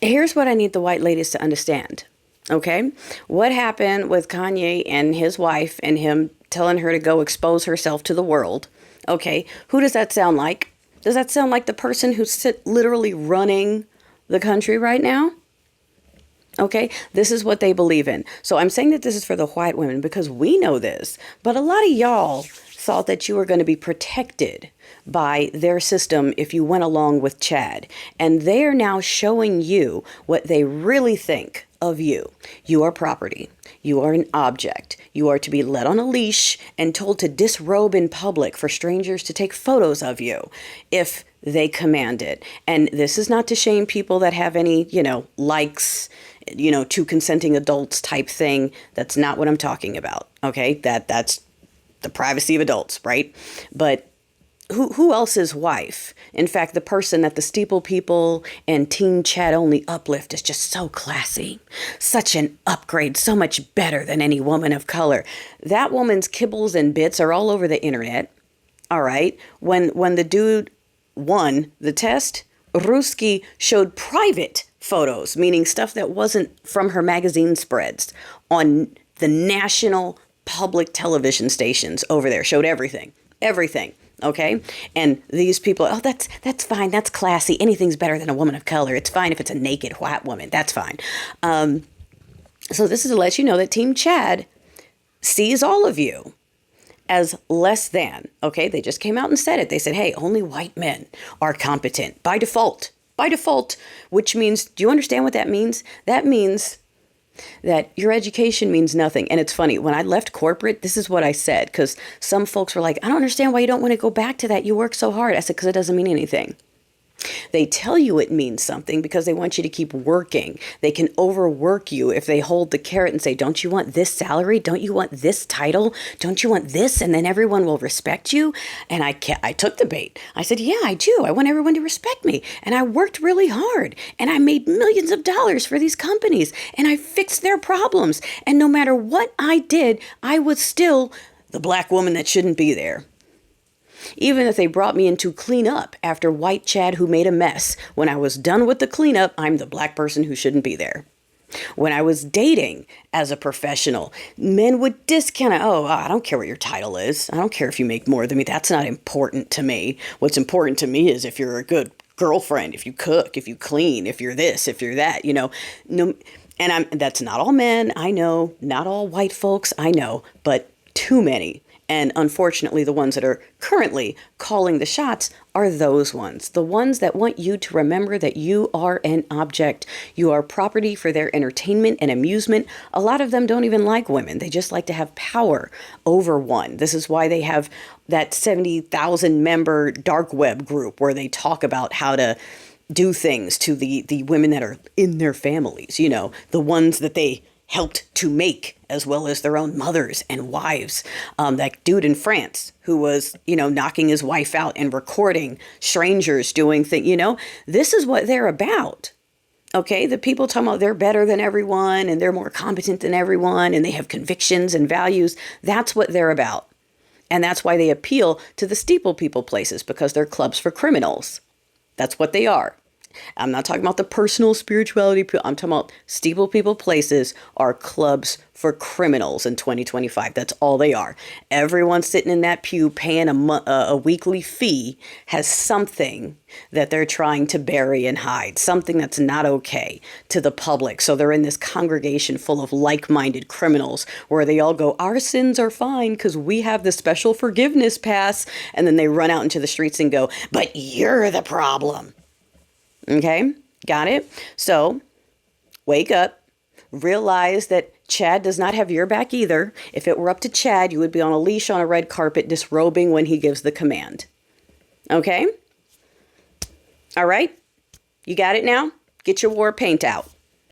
Here's what I need the white ladies to understand. Okay? What happened with Kanye and his wife and him telling her to go expose herself to the world? Okay, who does that sound like? Does that sound like the person who's literally running the country right now? Okay, this is what they believe in. So I'm saying that this is for the white women because we know this, but a lot of y'all thought that you were going to be protected by their system if you went along with Chad. And they are now showing you what they really think of you. You are property. You are an object. You are to be led on a leash and told to disrobe in public for strangers to take photos of you if they command it. And this is not to shame people that have any, likes, to consenting adults type thing. That's not what I'm talking about. Okay, that's the privacy of adults, right? But who else's wife? In fact, the person that the Steeple people and Teen Chat only uplift is just so classy, such an upgrade, so much better than any woman of color. That woman's kibbles and bits are all over the internet. All right. When the dude won the test, Ruski showed private photos, meaning stuff that wasn't from her magazine spreads, on the national public television stations over there. Showed everything. Okay. And these people, oh, that's fine. That's classy. Anything's better than a woman of color. It's fine if it's a naked white woman. That's fine. So this is to let you know that Team Chad sees all of you as less than. Okay. They just came out and said it. They said, hey, only white men are competent by default, which means, do you understand what that means? That means that your education means nothing. And it's funny, when I left corporate, this is what I said, because some folks were like, I don't understand why you don't want to go back to that. You work so hard. I said, because it doesn't mean anything. They tell you it means something because they want you to keep working. They can overwork you if they hold the carrot and say, don't you want this salary? Don't you want this title? Don't you want this? And then everyone will respect you. And I took the bait. I said, yeah, I do. I want everyone to respect me. And I worked really hard. And I made millions of dollars for these companies. And I fixed their problems. And no matter what I did, I was still the black woman that shouldn't be there. Even if they brought me in to clean up after white Chad who made a mess. When I was done with the cleanup, I'm the black person who shouldn't be there. When I was dating as a professional, men would discount it. Oh, I don't care what your title is. I don't care if you make more than me. That's not important to me. What's important to me is if you're a good girlfriend, if you cook, if you clean, if you're this, if you're that, No, and that's not all men. I know, not all white folks. I know, but too many. And unfortunately, the ones that are currently calling the shots are those ones. The ones that want you to remember that you are an object. You are property for their entertainment and amusement. A lot of them don't even like women. They just like to have power over one. This is why they have that 70,000 member dark web group where they talk about how to do things to the women that are in their families. The ones that they helped to make, as well as their own mothers and wives. That dude in France who was, knocking his wife out and recording strangers doing things, this is what they're about. Okay, the people talking about they're better than everyone and they're more competent than everyone and they have convictions and values. That's what they're about. And that's why they appeal to the Steeple people places, because they're clubs for criminals. That's what they are. I'm not talking about the personal spirituality. I'm talking about Steeple people places are clubs for criminals in 2025. That's all they are. Everyone sitting in that pew paying a weekly fee has something that they're trying to bury and hide, something that's not okay to the public. So they're in this congregation full of like-minded criminals where they all go, our sins are fine because we have the special forgiveness pass. And then they run out into the streets and go, but you're the problem. Okay, got it? So wake up, realize that Chad does not have your back either. If it were up to Chad, you would be on a leash on a red carpet disrobing when he gives the command. Okay? All right? You got it now? Get your war paint out.